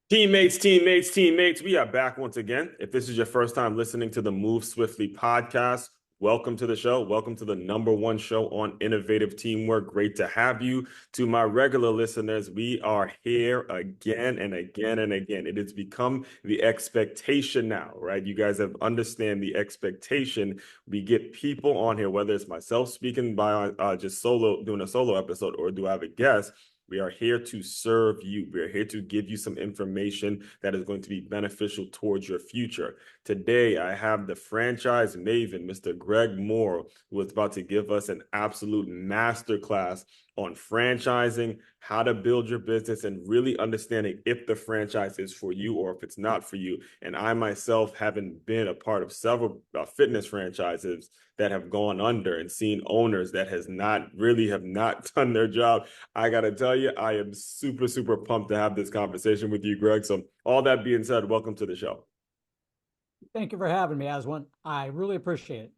Teammates, we are back once again. If this is your first time listening to the Move Swiftly podcast, welcome to the show. Welcome to the number one show on innovative teamwork. Great to have you. To my regular listeners, we are here again and again and again. It has become the expectation now, right? You guys have understand the expectation. We get people on here, whether it's myself speaking by just solo, doing a solo episode, or do I have a guest? We are here to serve you. We are here to give you some information that is going to be beneficial towards your future. Today, I have the franchise maven, Mr. Greg Mohr, who is about to give us an absolute masterclass on franchising, how to build your business, and really understanding if the franchise is for you or if it's not for you. And I myself, having been a part of several fitness franchises that have gone under and seen owners that has not really have not done their job, I got to tell you, I am super, super pumped to have this conversation with you, Greg. So, all that being said, welcome to the show. Thank you for having me, Aswan. I really appreciate it.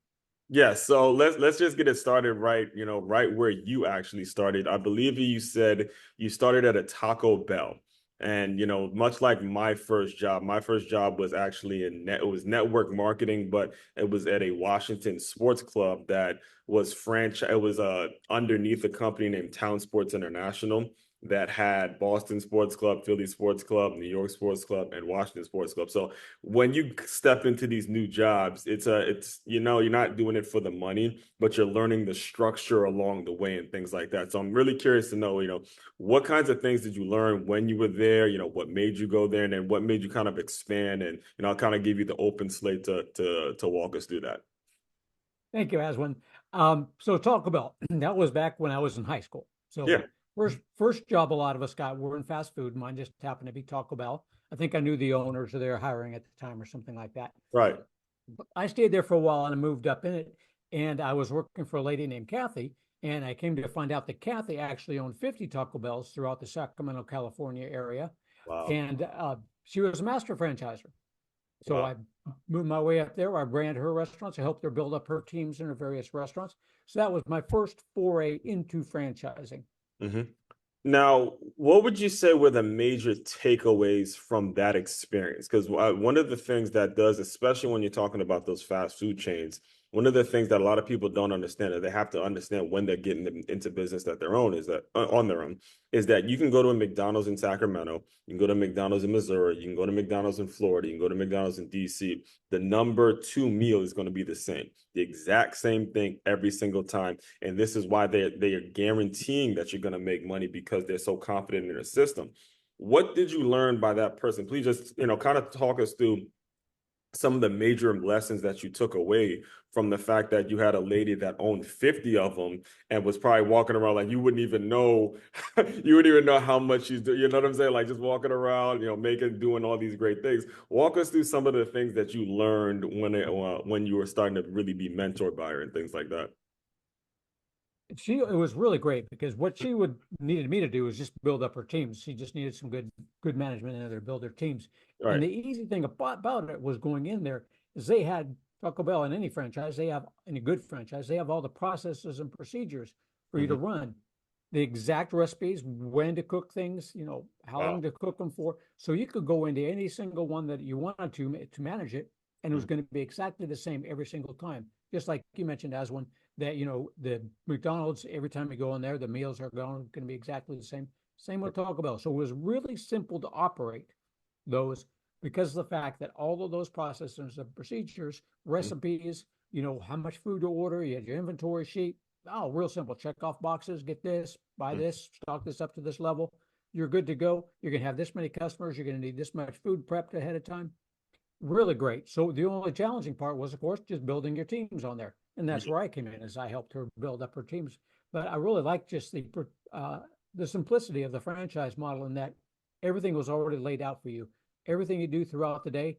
Yes, so let's just get it started right, right where you actually started. I believe you said you started at a Taco Bell. And much like my first job was actually it was network marketing, but it was at a Washington sports club that was franchise it was underneath a company named Town Sports International that had Boston Sports Club, Philly Sports Club, New York Sports Club, and Washington Sports Club. So when you step into these new jobs, it's you're not doing it for the money, but you're learning the structure along the way and things like that. So I'm really curious to know, what kinds of things did you learn when you were there? What made you go there, and then what made you kind of expand, and I'll kind of give you the open slate to walk us through that. Thank you, Aswan. So Taco Bell, that was back when I was in high school. So Yeah, first job a lot of us got were in fast food. Mine just happened to be Taco Bell. I think I knew the owners or they were hiring at the time or something like that. right. But I stayed there for a while and I moved up in it. And I was working for a lady named Kathy. And I came to find out that Kathy actually owned 50 Taco Bells throughout the Sacramento, California area. Wow. And she was a master franchiser. So Wow. I moved my way up there. I ran her restaurants. I helped her build up her teams in her various restaurants. So that was my first foray into franchising. Hmm. Now, what would you say were the major takeaways from that experience? Because one of the things that does, especially when you're talking about those fast food chains, one of the things that a lot of people don't understand, that they have to understand when they're getting into business that their own is that on their own, is that you can go to a McDonald's in Sacramento, you can go to McDonald's in Missouri, you can go to McDonald's in Florida, you can go to McDonald's in DC. The number two meal is going to be the same, the exact same thing every single time. And this is why they are guaranteeing that you're going to make money because they're so confident in their system. What did you learn by that person? Please just, kind of talk us through some of the major lessons that you took away from the fact that you had a lady that owned 50 of them and was probably walking around like you wouldn't even know you wouldn't even know how much she's doing. You know what I'm saying? Like just walking around, doing all these great things. Walk us through some of the things that you learned when you were starting to really be mentored by her and things like that. It was really great because what she would needed me to do was just build up her teams. She just needed some good management in there to build their teams. All And right. the easy thing about it was going in there is they had Taco Bell in any good franchise, they have all the processes and procedures for you to Mm-hmm. run. The exact recipes, when to cook things, how long Wow. to cook them for. So you could go into any single one that you wanted to manage it, and it was Mm-hmm. going to be exactly the same every single time. Just like you mentioned, as one that the McDonald's every time you go in there, the meals are going to be exactly the same. Same with Taco Bell. So it was really simple to operate those because of the fact that all of those processes and procedures, recipes, how much food to order, you had your inventory sheet. Oh, real simple. Check off boxes, get this, buy Mm-hmm. this, stock this up to this level. You're good to go. You're going to have this many customers. You're going to need this much food prepped ahead of time. Really great. So the only challenging part was, of course, just building your teams on there, and that's where I came in as I helped her build up her teams. But I really liked just the simplicity of the franchise model in that everything was already laid out for you. Everything you do throughout the day,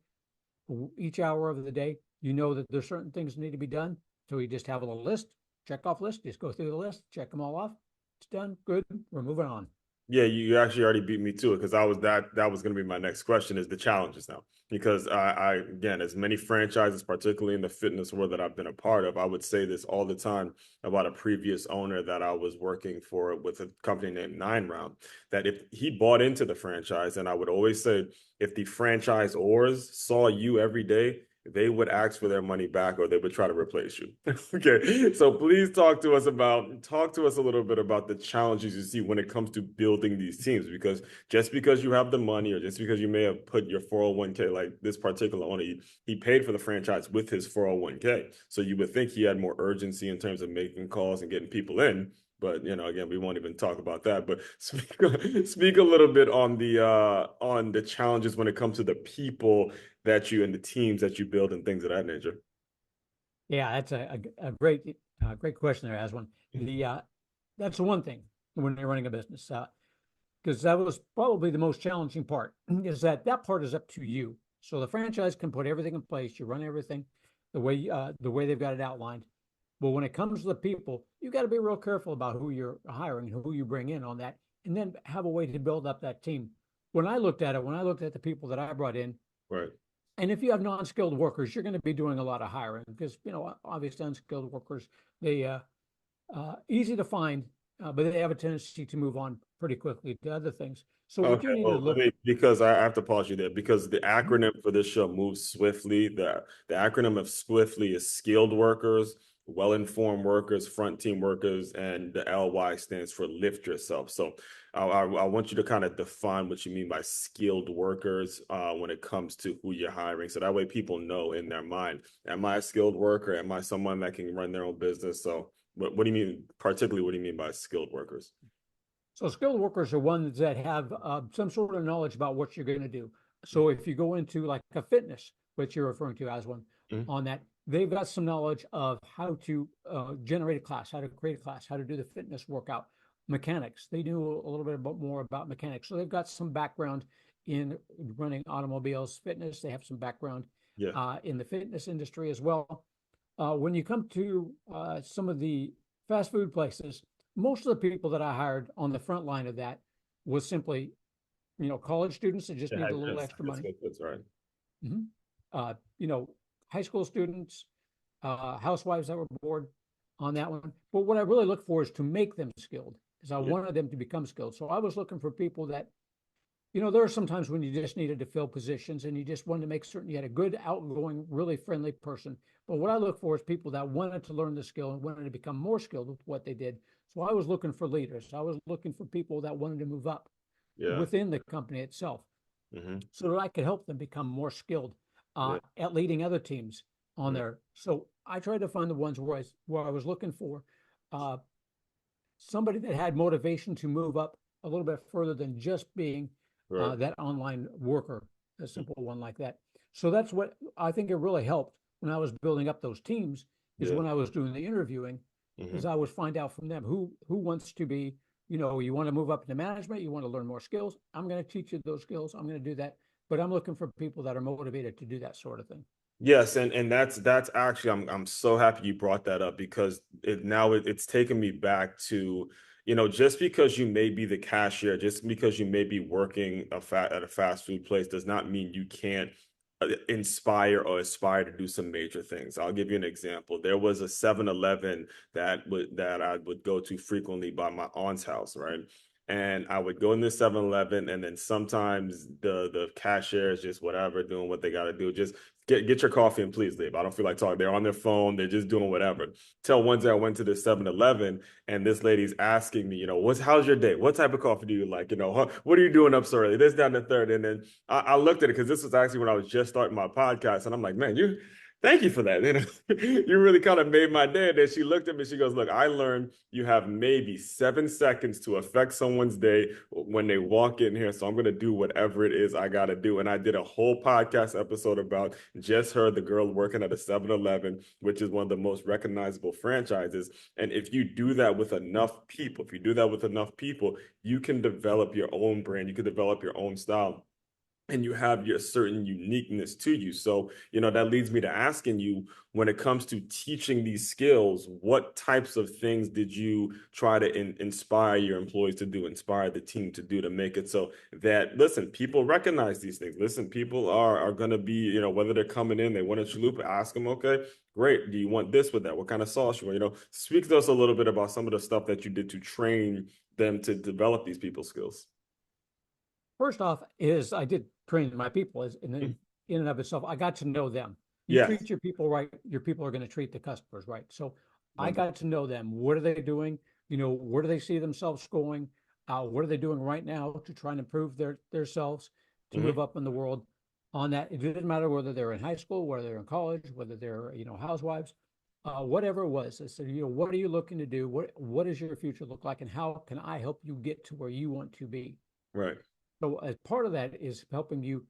each hour of the day, you know that there's certain things that need to be done. So you just have a little list, check off list, just go through the list, check them all off. It's done. Good. We're moving on. Yeah, you actually already beat me to it because that was going to be my next question is the challenges now. Because I again, as many franchises, particularly in the fitness world that I've been a part of, I would say this all the time about a previous owner that I was working for with a company named Nine Round, that if he bought into the franchise, and I would always say if the franchisors saw you every day, they would ask for their money back or they would try to replace you. Okay. So please talk to us a little bit about the challenges you see when it comes to building these teams, because just because you have the money or just because you may have put your 401k, like this particular owner, he paid for the franchise with his 401k. So you would think he had more urgency in terms of making calls and getting people in. But again, we won't even talk about that. But speak a little bit on the challenges when it comes to the people that you and the teams that you build and things of that nature. Yeah, that's a great question there, Aswan. That's the one thing when you're running a business, because that was probably the most challenging part, is that part is up to you. So the franchise can put everything in place, you run everything the way they've got it outlined. But when it comes to the people, you got to be real careful about who you're hiring, who you bring in on that, and then have a way to build up that team. When I looked at it, when I looked at the people that I brought in, Right. and if you have non-skilled workers, you're going to be doing a lot of hiring because, obviously unskilled workers, they easy to find, but they have a tendency to move on pretty quickly to other things. So what Okay, you need to well, look, because I have to pause you there because the acronym for this show moves swiftly. The acronym of swiftly is skilled workers, well-informed workers, front team workers, and the LY stands for lift yourself. So I want you to kind of define what you mean by skilled workers when it comes to who you're hiring. So that way people know in their mind, am I a skilled worker? Am I someone that can run their own business? So what do you mean, particularly what do you mean by skilled workers? so skilled workers are ones that have some sort of knowledge about what you're going to do. So if you go into like a fitness, which you're referring to as one, Mhm. on that, they've got some knowledge of how to generate a class, how to create a class, how to do the fitness workout, mechanics. They do a little bit more about mechanics. So they've got some background in running automobiles, fitness. They have some background Yeah, in the fitness industry as well. When you come to some of the fast food places, most of the people that I hired on the front line of that was simply, college students that just need a little extra money. that's right. Mhm. Uh, you know, high school students, housewives that were bored on that one. But what I really look for is to make them skilled, is I Yeah, wanted them to become skilled. So I was looking for people that, there are some times when you just needed to fill positions and you just wanted to make certain you had a good, outgoing, really friendly person. But what I look for is people that wanted to learn the skill and wanted to become more skilled with what they did. So I was looking for leaders. I was looking for people that wanted to move up yeah, within the company itself hmm so that I could help them become more skilled yeah, at leading other teams on right, there. So I tried to find the ones where I was looking for uh, somebody that had motivation to move up a little bit further than just being right, that online worker, a simple one like that. So that's what I think it really helped when I was building up those teams is yeah, when I was doing the interviewing, hmm is I would find out from them who wants to be, you want to move up into management, you want to learn more skills. I'm going to teach you those skills. I'm going to do that. But I'm looking for people that are motivated to do that sort of thing. Yes, and that's actually I'm so happy you brought that up because it's taken me back to just because you may be the cashier, just because you may be working at a fast food place does not mean you can't inspire or aspire to do some major things. I'll give you an example. There was a 7-Eleven that I would go to frequently by my aunt's house, right? And I would go in the 7-Eleven, and then sometimes the cashier is just whatever doing what they got to do. Just get your coffee and please leave. I don't feel like talking. They're on their phone. They're just doing whatever. Till one day I went to the 7-Eleven and this lady's asking me, how's your day? What type of coffee do you like? What are you doing up so early? This, down the third. And then I looked at it because this was actually when I was just starting my podcast. And I'm like, man, thank you for that. You really kind of made my day. And then she looked at me, she goes, look, I learned you have maybe 7 seconds to affect someone's day when they walk in here. So I'm going to do whatever it is I got to do. And I did a whole podcast episode about just her, the girl working at a 7-Eleven, which is one of the most recognizable franchises. And if you do that with enough people, you can develop your own brand, you can develop your own style. and you have your certain uniqueness to you. So, that leads me to asking you, when it comes to teaching these skills, what types of things did you try to inspire your employees to do, inspire the team to do, to make it so that, listen, people recognize these things. Listen, people are going to be, whether they're coming in, they want a chalupa, ask them, okay, great. Do you want this with that? What kind of sauce you want? Speak to us a little bit about some of the stuff that you did to train them to develop these people skills. First off, is I did train my people Mhm. in and of itself. I got to know them. You Yes. treat your people right, your people are going to treat the customers right. So I Wonderful. got to know them. What are they doing? Where do they see themselves going? What are they doing right now to try and improve themselves to Hmm. move up in the world on that? It doesn't matter whether they're in high school, whether they're in college, whether they're, housewives, whatever it was. I said, what are you looking to do? What does your future look like? And how can I help you get to where you want to be? Right. So as part of that is helping you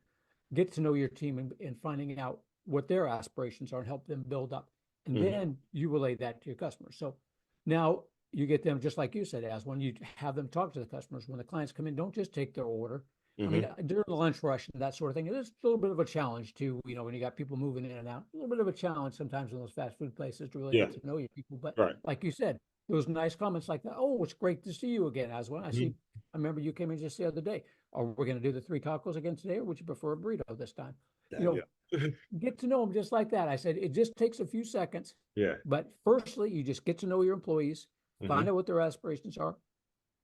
get to know your team and finding out what their aspirations are and help them build up. And Hmm. then you relay that to your customers. So now you get them, just like you said, as when you have them talk to the customers, when the clients come in, don't just take their order. I mean, Hmm. during the lunch rush and that sort of thing, it is a little bit of a challenge too, when you got people moving in and out, a little bit of a challenge sometimes in those fast food places to really Yeah. get to know your people. But Right. like you said, those nice comments like that. Oh, it's great to see you again. As when I Hmm. see, I remember you came in just the other day. Are we going to do the three tacos again today, or would you prefer a burrito this time? You Yeah. know, get to know them just like that. I said it just takes a few seconds, Yeah. but firstly, you just get to know your employees, find Hmm. out what their aspirations are,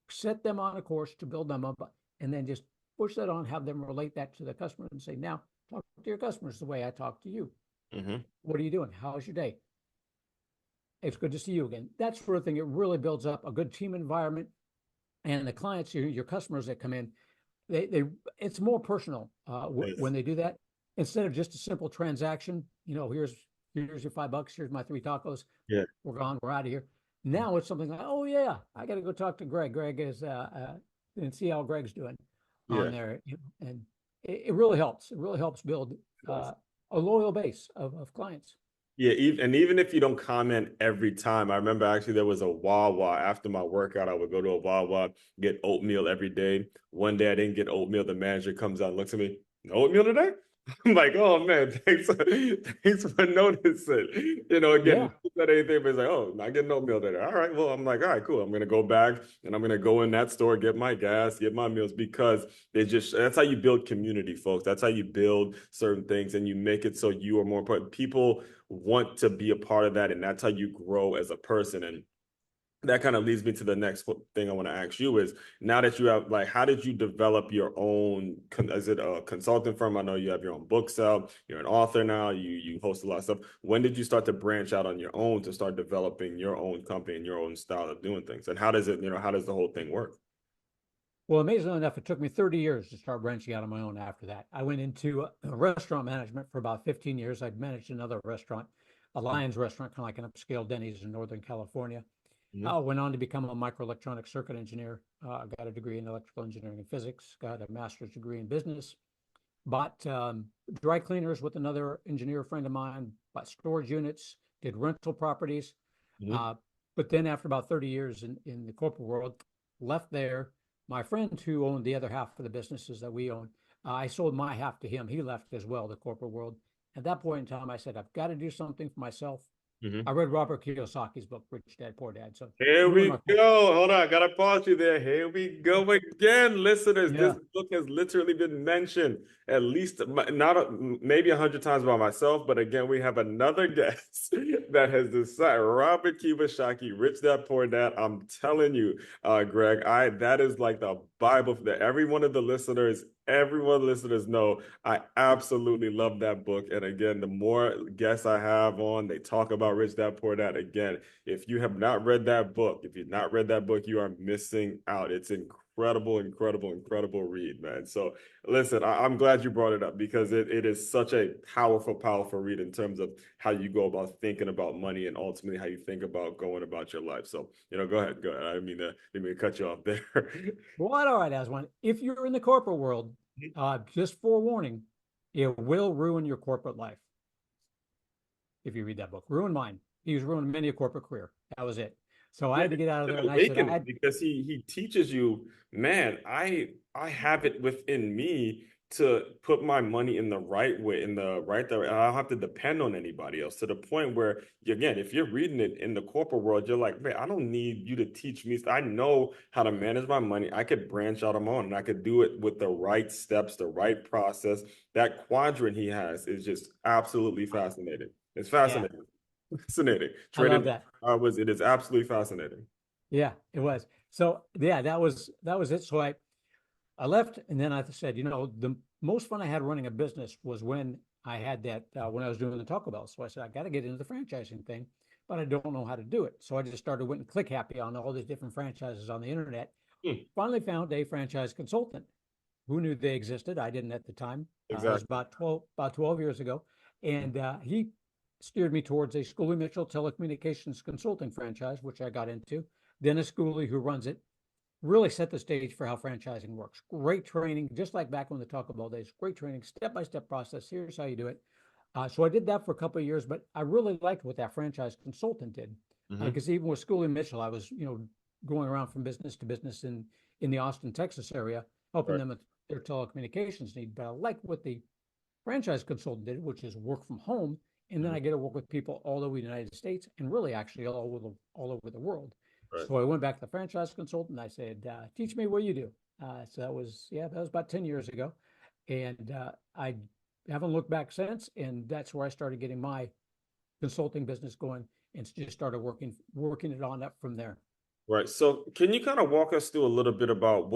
set them on a course to build them up, and then just push that on, have them relate that to the customer and say, now talk to your customers the way I talk to you. Hmm. What are you doing? How's your day? It's good to see you again. That sort of thing. It really builds up a good team environment, and the clients, your customers that come in, they it's more personal when Yes. they do that instead of just a simple transaction. Here's your $5. Here's my three tacos. Yeah. We're gone. We're out of here. Now it's something like, oh yeah, I got to go talk to Greg. Greg is and see how Greg's doing on Yeah. there, and it really helps. It really helps build Yes. a loyal base of clients. Yeah, and even if you don't comment every time, I remember actually there was a Wawa after my workout. I would go to a Wawa, get oatmeal every day. One day I didn't get oatmeal. The manager comes out and looks at me, "No oatmeal today?" I'm like, "Oh man, thanks for noticing." Again, Yeah. not anything, but it's like, "Oh, not getting oatmeal today." All right, well, I'm like, "All right, cool. I'm gonna go back and I'm gonna go in that store, get my gas, get my meals," because that's how you build community, folks. That's how you build certain things, and you make it so you are more important. People want to be a part of that, and that's how you grow as a person. And that kind of leads me to the next thing I want to ask you is, now that you have, like, how did you develop your own, is it a consulting firm? I know you have your own books out, you're an author now, you host a lot of stuff. When did you start to branch out on your own to start developing your own company and your own style of doing things? And how does how does the whole thing work? Well, amazingly enough, it took me 30 years to start branching out on my own after that. I went into restaurant management for about 15 years. I'd managed another restaurant, a Lions restaurant, kind of like an upscale Denny's in Northern California. Mm-hmm. I went on to become a microelectronic circuit engineer. Got a degree in electrical engineering and physics, got a master's degree in business, bought dry cleaners with another engineer friend of mine, bought storage units, did rental properties. Mm-hmm. Uh, but then after about 30 years in the corporate world, left there. My friend who owned the other half of the businesses that we own, I sold my half to him. He left as well, the corporate world. At that point in time, I said, I've got to do something for myself. Mm-hmm. I read Robert Kiyosaki's book, Rich Dad, Poor Dad. So Here really we my focus. go. Hold on, I gotta pause you there. Here we go again, listeners. This Yeah. book has literally been mentioned at least not maybe 100 times by myself, but again, we have another guest that has decided. Robert Kiyosaki, Rich Dad Poor Dad. I'm telling you, Greg, that is like the Bible that every one of the listeners. Everyone of the listeners know I absolutely love that book. And again, the more guests I have on, they talk about Rich Dad Poor Dad. Again, if you have not read that book, if you've not read that book, you are missing out. It's incredible, incredible, incredible read, man. So listen, I'm glad you brought it up because it is such a powerful, powerful read in terms of how you go about thinking about money and ultimately how you think about going about your life. So, go ahead, go ahead. I didn't mean to cut you off there. Well, all right, Aswan. If you're in the corporate world, just forewarning, it will ruin your corporate life if you read that book. Ruin mine. He was ruining many a corporate career. That was it. So I Yeah, had to get out of an there, and I said, awakening because he teaches you, man, I have it within me to put my money in the right way, in the right direction. I don't have to depend on anybody else to the point where, again, if you're reading it in the corporate world, you're like, man, I don't need you to teach me. I know how to manage my money. I could branch out on my own and I could do it with the right steps, the right process. That quadrant he has is just absolutely fascinating. It's yeah, fascinating. Fascinating. I love Trading that. it is absolutely fascinating. Yeah, it was. So yeah, that was it. So I left, and then I said, the most fun I had running a business was when I had that when I was doing the Taco Bell. So I said I got to get into the franchising thing, but I don't know how to do it. So I just started went and click happy on all these different franchises on the internet. Hmm, Finally found a franchise consultant. Who knew they existed? I didn't at the time. It was exactly. about 12 years ago, and he steered me towards a Schooley Mitchell telecommunications consulting franchise, which I got into. Dennis Schooley, who runs it, really set the stage for how franchising works. Great training, just like back when the Taco Bell days. Great training, step-by-step process. Here's how you do it. So I did that for a couple of years, but I really liked what that franchise consultant did. Hmm. Because even with Schooley Mitchell, I was, going around from business to business in the Austin, Texas area, helping Right. them with their telecommunications need. But I liked what the franchise consultant did, which is work from home. And then Hmm. I get to work with people all over the United States and really actually all over the world. Right. So I went back to the franchise consultant. I said, teach me what you do. So that was about 10 years ago. And I haven't looked back since. And that's where I started getting my consulting business going and just started working it on up from there. Right. So can you kind of walk us through a little bit about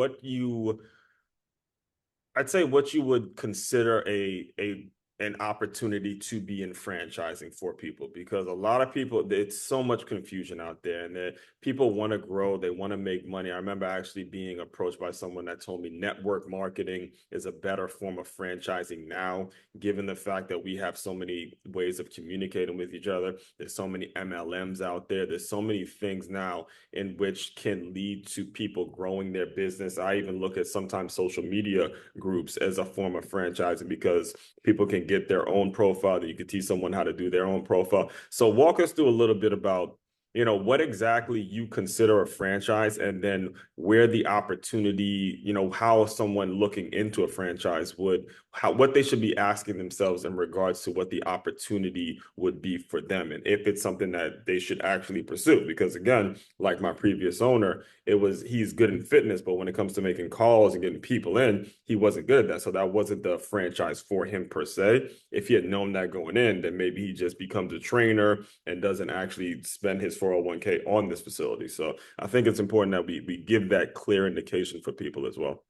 I'd say what you would consider a an opportunity to be in franchising for people, because a lot of people, it's so much confusion out there, and that people want to grow, they want to make money. I remember actually being approached by someone that told me network marketing is a better form of franchising now, given the fact that we have so many ways of communicating with each other. There's so many MLMs out there. There's so many things now in which can lead to people growing their business. I even look at sometimes social media groups as a form of franchising, because people can get their own profile, that you can teach someone how to do their own profile. So walk us through a little bit about, what exactly you consider a franchise, and then where the opportunity, how someone looking into a franchise what they should be asking themselves in regards to what the opportunity would be for them, and if it's something that they should actually pursue. Because again, like my previous owner, he's good in fitness, but when it comes to making calls and getting people in, he wasn't good at that. So that wasn't the franchise for him per se. If he had known that going in, then maybe he just becomes a trainer and doesn't actually spend his 401k on this facility. So I think it's important that we give that clear indication for people as well.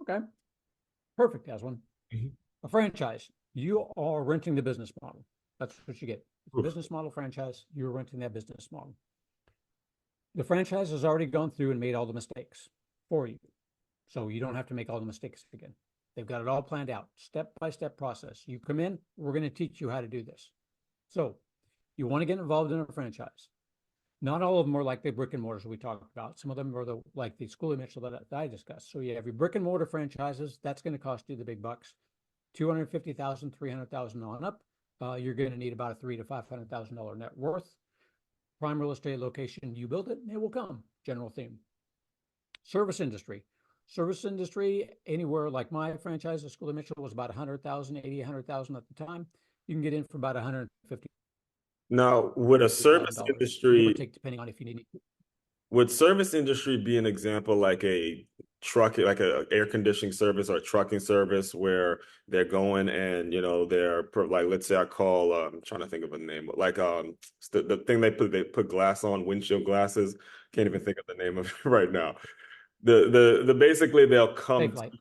Okay, perfect, Aswin. Mhm. A franchise, you are renting the business model. That's what you get. It's a Oof. business model franchise. You're renting that business model. The franchise has already gone through and made all the mistakes for you. So you don't have to make all the mistakes again. They've got it all planned out, step by step process. You come in, we're going to teach you how to do this. So you want to get involved in a franchise. Not all of them are like the brick and mortars we talked about. Some of them are like the School of Mitchell that I discussed. So you have your brick and mortar franchises. That's going to cost you the big bucks. 250,000, 300,000 on up. You're going to need about a $300,000 to $500,000 net worth. Prime real estate location, you build it, it will come. General theme. Service industry. Service industry, anywhere like my franchise, the School of Mitchell was about 100,000, 80, 100,000 at the time. You can get in for about 150 Now, would a service $1,000, give or industry take, depending on if you need it. would service industry be an example, like a truck, like a air conditioning service or a trucking service, where they're going and like, let's say I call, I'm trying to think of a name, like it's the thing they put glass on, windshield glasses. Can't even think of the name of it right now. The basically they'll come Safe to light.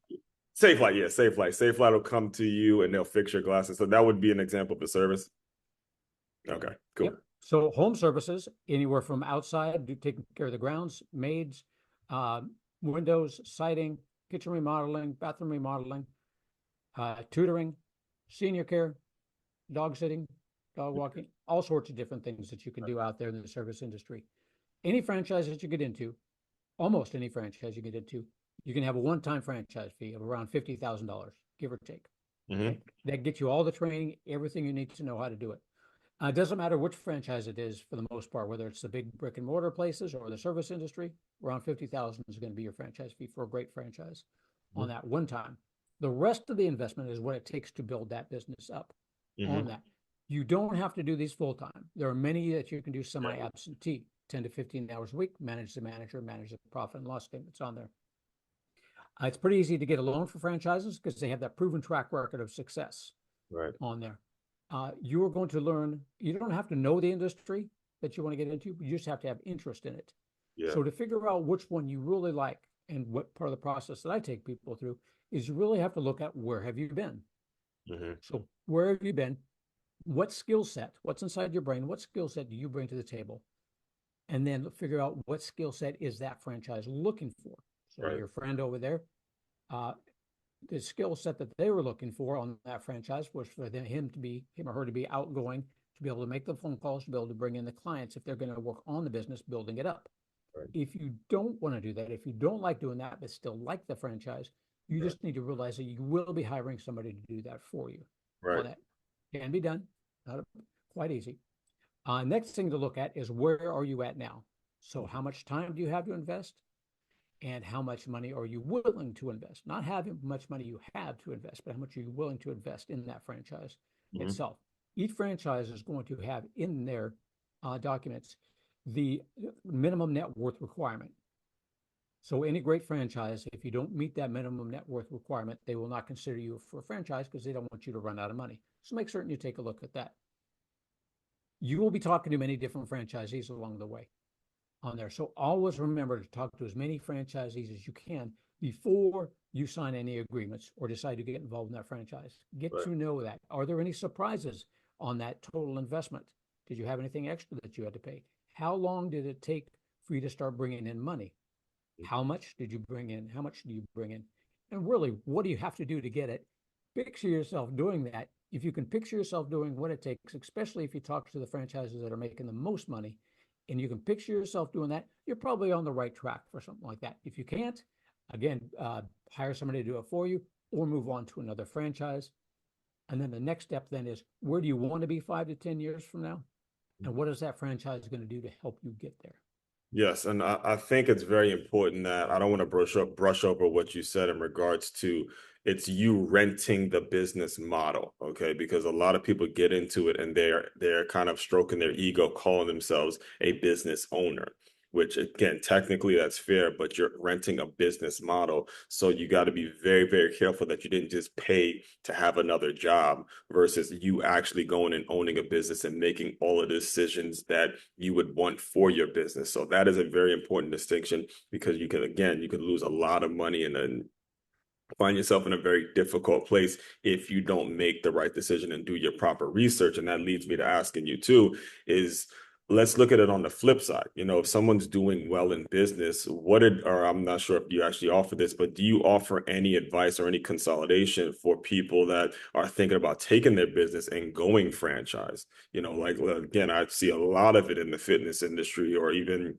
Safe Light, yeah, Safe Light. Safe Light will come to you and they'll fix your glasses. So that would be an example of a service. Okay, cool. Yep. So home services, anywhere from outside, taking care of the grounds, maids, uh, windows, siding, kitchen remodeling, bathroom remodeling, tutoring, senior care, dog sitting, dog walking, all sorts of different things that you can do out there in the service industry. Any franchise that you get into, almost any franchise you get into, you can have a one-time franchise fee of around $50,000, give or take. Hmm. Okay. That gets you all the training, everything you need to know how to do it. It doesn't matter which franchise it is for the most part, whether it's the big brick and mortar places or the service industry, around 50,000 is going to be your franchise fee for a great franchise on that one time. The rest of the investment is what it takes to build that business up on that. You don't have to do these full time. There are many that you can do semi-absentee, 10 to 15 hours a week, manage the manager, manage the profit and loss statements on there. It's pretty easy to get a loan for franchises because they have that proven track record of success on there. You are going to learn, you don't have to know the industry that you want to get into, but you just have to have interest in it. Yeah. So to figure out which one you really like and what part of the process that I take people through is you really have to look at where have you been? So where have you been? What skill set, what's inside your brain? What skill set do you bring to the table? And then figure out what skill set is that franchise looking for. So your friend over there, the skill set that they were looking for on that franchise was for him or her to be outgoing, to be able to make the phone calls, to be able to bring in the clients if they're going to work on the business, building it up. If you don't want to do that, if you don't like doing that, but still like the franchise, you just need to realize that you will be hiring somebody to do that for you. Well, that can be done, not quite easy. Next thing to look at is where are you at now? So how much time do you have to invest? And how much money are you willing to invest? Not how much money you have to invest, but how much are you willing to invest in that franchise itself? Each franchise is going to have in their documents the minimum net worth requirement. So any great franchise, if you don't meet that minimum net worth requirement, they will not consider you for a franchise because they don't want you to run out of money. So make certain you take a look at that. You will be talking to many different franchisees along the way on there. So always remember to talk to as many franchisees as you can before you sign any agreements or decide to get involved in that franchise. Get to know that. Are there any surprises on that total investment? Did you have anything extra that you had to pay? How long did it take for you to start bringing in money? How much did you bring in? How much do you bring in? And really, what do you have to do to get it? Picture yourself doing that. If you can picture yourself doing what it takes, especially if you talk to the franchises that are making the most money, and you can picture yourself doing that, you're probably on the right track for something like that. If you can't, again, hire somebody to do it for you or move on to another franchise. And then the next step then is, where do you want to be 5 to 10 years from now? And what is that franchise going to do to help you get there? Yes, and I think it's very important that I don't want to brush over what you said in regards to it's you renting the business model, okay? Because a lot of people get into it and they're kind of stroking their ego, calling themselves a business owner, which again, technically that's fair, but you're renting a business model. So you got to be very, very careful that you didn't just pay to have another job versus you actually going and owning a business and making all of the decisions that you would want for your business. So that is a very important distinction because you could lose a lot of money and then find yourself in a very difficult place if you don't make the right decision and do your proper research. And that leads me to asking you too, is let's look at it on the flip side. You know, if someone's doing well in business, or I'm not sure if you actually offer this, but do you offer any advice or any consolidation for people that are thinking about taking their business and going franchise? You know, like, again, I see a lot of it in the fitness industry or even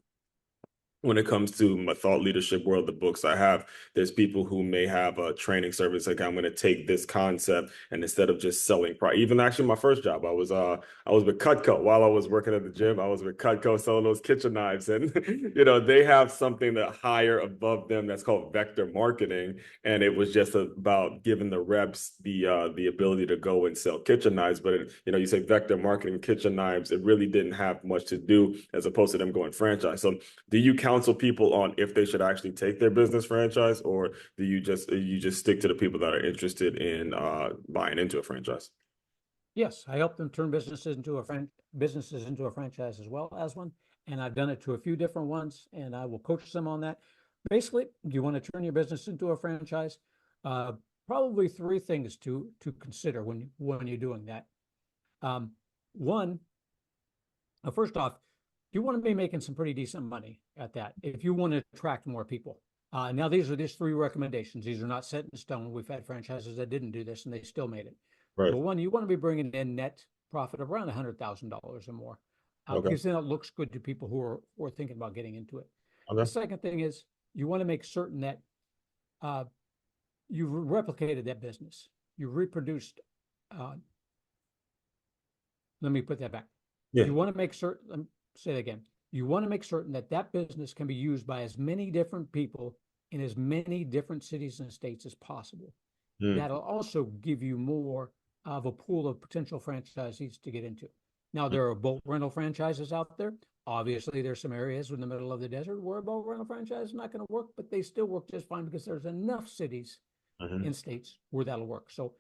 when it comes to my thought leadership world, the books I have, there's people who may have a training service. Like I'm going to take this concept and instead of just selling, even actually my first job, I was with Cutco while I was working at the gym. I was with Cutco selling those kitchen knives, and you know they have something that higher above them that's called vector marketing, and it was just about giving the reps the ability to go and sell kitchen knives. But you know, you say vector marketing, kitchen knives, it really didn't have much to do as opposed to them going franchise. So do you counsel people on if they should actually take their business franchise, or do you just stick to the people that are interested in buying into a franchise? Yes, I help them turn businesses into a franchise as well as one, and I've done it to a few different ones, and I will coach them on that. Basically, do you want to turn your business into a franchise? Probably three things to consider when you're doing that. One, first off, you want to be making some pretty decent money at that if you want to attract more people. Now, these are just three recommendations. These are not set in stone. We've had franchises that didn't do this and they still made it. Right. But one, you want to be bringing in net profit of around $100,000 or more, because then it looks good to people who are thinking about getting into it. The second thing is you want to make certain that you've replicated that business. You've reproduced let me put that back. Yeah. You want to make certain, let me say that again. You want to make certain that that business can be used by as many different people in as many different cities and states as possible. Mm. That'll also give you more of a pool of potential franchisees to get into. Now, there are boat rental franchises out there. Obviously, there's some areas in the middle of the desert where a boat rental franchise is not going to work, but they still work just fine because there's enough cities Mhm. in states where that'll work. So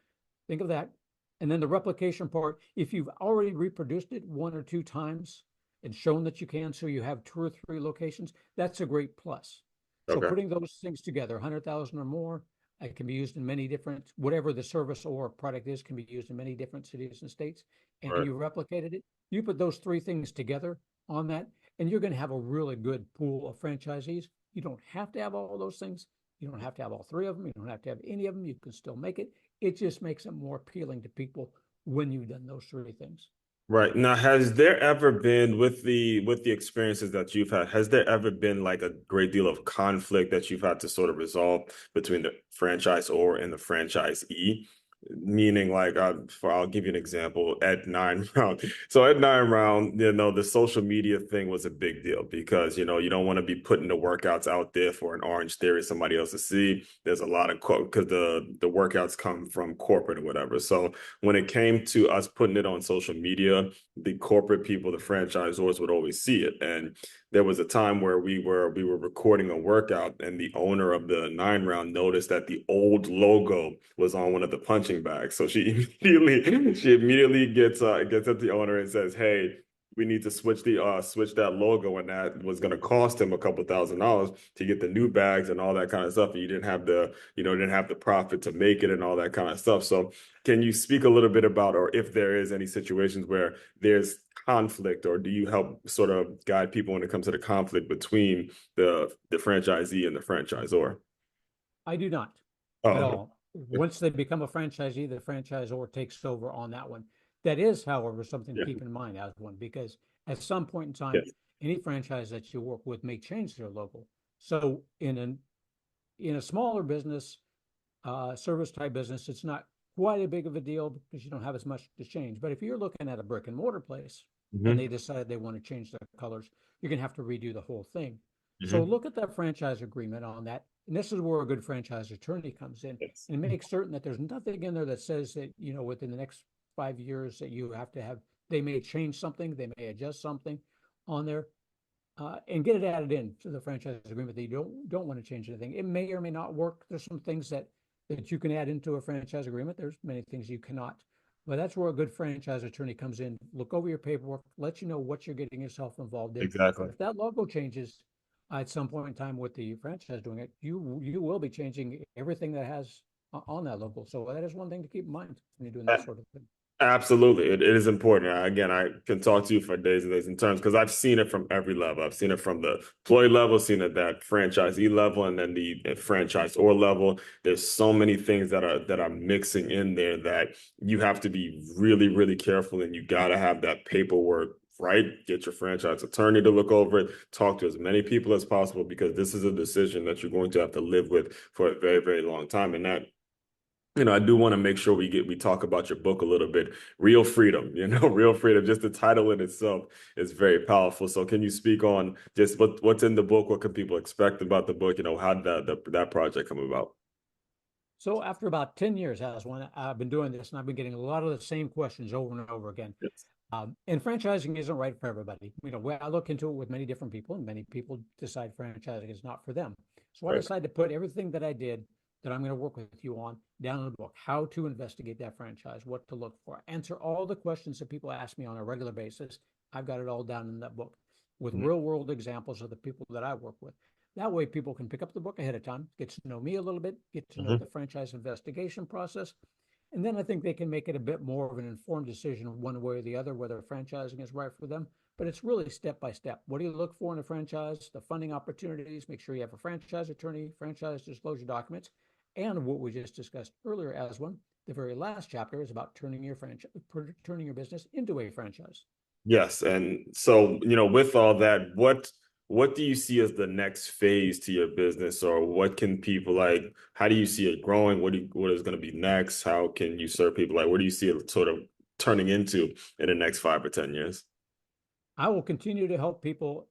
think of that. And then the replication part, if you've already reproduced it one or two times and shown that you can, so you have two or three locations, that's a great plus. So Okay. putting those things together, 100,000 or more, it can be used in many different, whatever the service or product is, can be used in many different cities and states. And Right. you replicated it. You put those three things together on that, and you're going to have a really good pool of franchisees. You don't have to have all those things. You don't have to have all three of them. You don't have to have any of them. You can still make it. It just makes it more appealing to people when you've done those three things. Right. Now, has there ever been with the experiences that you've had, has there ever been like a great deal of conflict that you've had to sort of resolve between the franchisor and the franchisee? Meaning, like, I'll give you an example. At nine round, so at nine round, the social media thing was a big deal because you don't want to be putting the workouts out there for an Orange Theory somebody else to see. There's a lot of because the workouts come from corporate or whatever. So when it came to us putting it on social media, the corporate people, the franchisors would always see it. And there was a time where we were recording a workout, and the owner of the nine round noticed that the old logo was on one of the punching bags. So she immediately gets at the owner and says, "Hey, we need to switch that logo," and that was going to cost him a couple $1,000s to get the new bags and all that kind of stuff. And you didn't have the profit to make it and all that kind of stuff. So can you speak a little bit about, or if there is any situations where there's conflict, or do you help sort of guide people when it comes to the conflict between the franchisee and the franchisor? I do not at Oh, all. Once they become a franchisee, the franchisor takes over on that one. That is, however, something to yeah, keep in mind as one, because at some point in time, yes, any franchise that you work with may change their logo. So in a smaller business, service type business, it's not quite a big of a deal because you don't have as much to change. But if you're looking at a brick and mortar place and hmm they decide they want to change their colors, you're going to have to redo the whole thing. So hmm look at that franchise agreement on that. And this is where a good franchise attorney comes in yes, and make certain that there's nothing in there that says that, within the next 5 years that you have to have, they may change something, they may adjust something on there. And get it added in to the franchise agreement that you don't want to change anything. It may or may not work. There's some things that you can add into a franchise agreement. There's many things you cannot. But that's where a good franchise attorney comes in, look over your paperwork, let you know what you're getting yourself involved in. exactly. But if that logo changes at some point in time with the franchise doing it, you will be changing everything that has on that logo. So that is one thing to keep in mind when you're doing that sort of thing. Absolutely. It is important. Again, I can talk to you for days and days in terms because I've seen it from every level. I've seen it from the employee level, seen it that franchisee level, and then the franchisor level. There's so many things that are mixing in there that you have to be really, really careful, and you got to have that paperwork right. Get your franchise attorney to look over it. Talk to as many people as possible because this is a decision that you're going to have to live with for a very, very long time. And that I do want to make sure we talk about your book a little bit. Real Freedom, Real Freedom. Just the title in itself is very powerful. So can you speak on just what's in the book? What can people expect about the book? How did that project come about? So after about 10 years, as one, I've been doing this and I've been getting a lot of the same questions over and over again. Yes. And franchising isn't right for everybody. I look into it with many different people, and many people decide franchising is not for them. So I Right. decided to put everything that I did that I'm going to work with you on down in the book, how to investigate that franchise, what to look for, answer all the questions that people ask me on a regular basis. I've got it all down in that book with Mhm. real world examples of the people that I work with. That way, people can pick up the book ahead of time, get to know me a little bit, get to know Mhm. the franchise investigation process, and then I think they can make it a bit more of an informed decision one way or the other, whether franchising is right for them. But it's really step by step. What do you look for in a franchise? The funding opportunities, make sure you have a franchise attorney, franchise disclosure documents, and what we just discussed earlier as one. The very last chapter is about turning your business into a franchise. Yes, and so with all that, what do you see as the next phase to your business, or what can people like? How do you see it growing? What is going to be next? How can you serve people? Like, where do you see it sort of turning into in the next 5 or 10 years? I will continue to help people,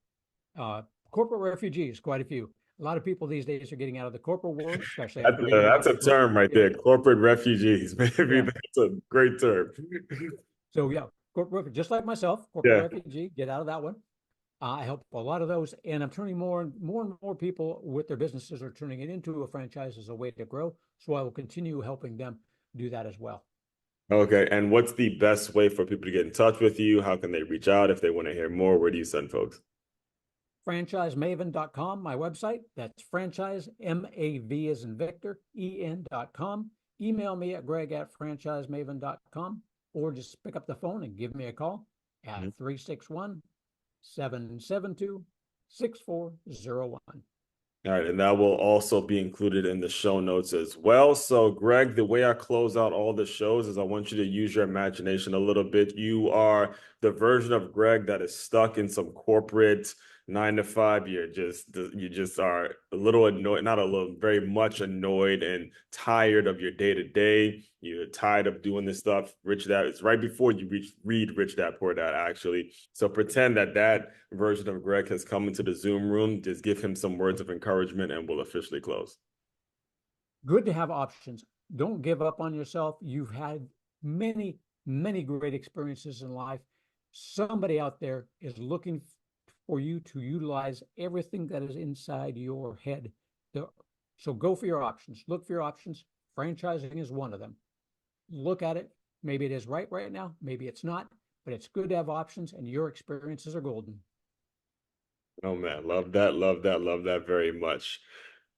uh, corporate refugees, quite a few. A lot of people these days are getting out of the corporate world, especially after being in That's a it. term right Yeah, there, corporate refugees. Maybe yeah. that's a great term. So yeah, corporate, just like myself, corporate Yeah. refugee, get out of that one. I help a lot of those, and I'm turning more people with their businesses are turning it into a franchise as a way to grow. So I will continue helping them do that as well. Okay. And what's the best way for people to get in touch with you? How can they reach out if they want to hear more? Where do you send folks? Franchisemaven.com, my website. That's franchise, M-A-V as in Victor, E-N.com. Email me at greg@franchisemaven.com, or just pick up the phone and give me a call Mhm. at 361-772-6401. All right, and that will also be included in the show notes as well. So, Greg, the way I close out all the shows is I want you to use your imagination a little bit. You are the version of Greg that is stuck in some corporate 9 to 5. You just are a little annoyed, not a little, very much annoyed and tired of your day to day. You're tired of doing this stuff. Rich Dad, it's right before you read Rich Dad Poor Dad, actually. So pretend that version of Greg has come into the Zoom room. Just give him some words of encouragement and we'll officially close. Good to have options. Don't give up on yourself. You've had many great experiences in life. Somebody out there is looking for you to utilize everything that is inside your head. So go for your options. Look for your options. Franchising is one of them. Look at it. Maybe it is right now. Maybe it's not, but it's good to have options, and your experiences are golden. Oh man, love that, love that, love that very much.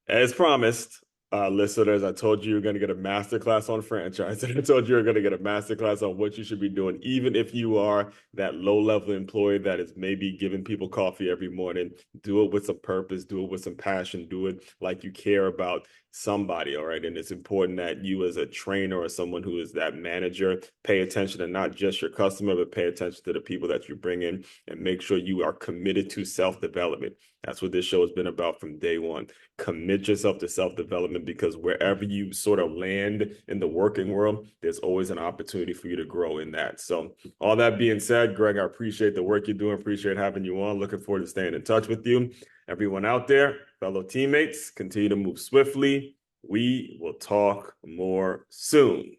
As promised, listeners, I told you you're going to get a masterclass on franchising. I told you you're going to get a masterclass on what you should be doing, even if you are that low-level employee that is maybe giving people coffee every morning. Do it with some purpose, do it with some passion, do it like you care about somebody, all right? And it's important that you as a trainer or someone who is that manager pay attention to not just your customer, but pay attention to the people that you bring in and make sure you are committed to self-development. That's what this show has been about from day one. Commit yourself to self-development because wherever you sort of land in the working world, there's always an opportunity for you to grow in that. So all that being said, Greg, I appreciate the work you're doing. Appreciate having you on. Looking forward to staying in touch with you. Everyone out there, fellow teammates, continue to move swiftly. We will talk more soon.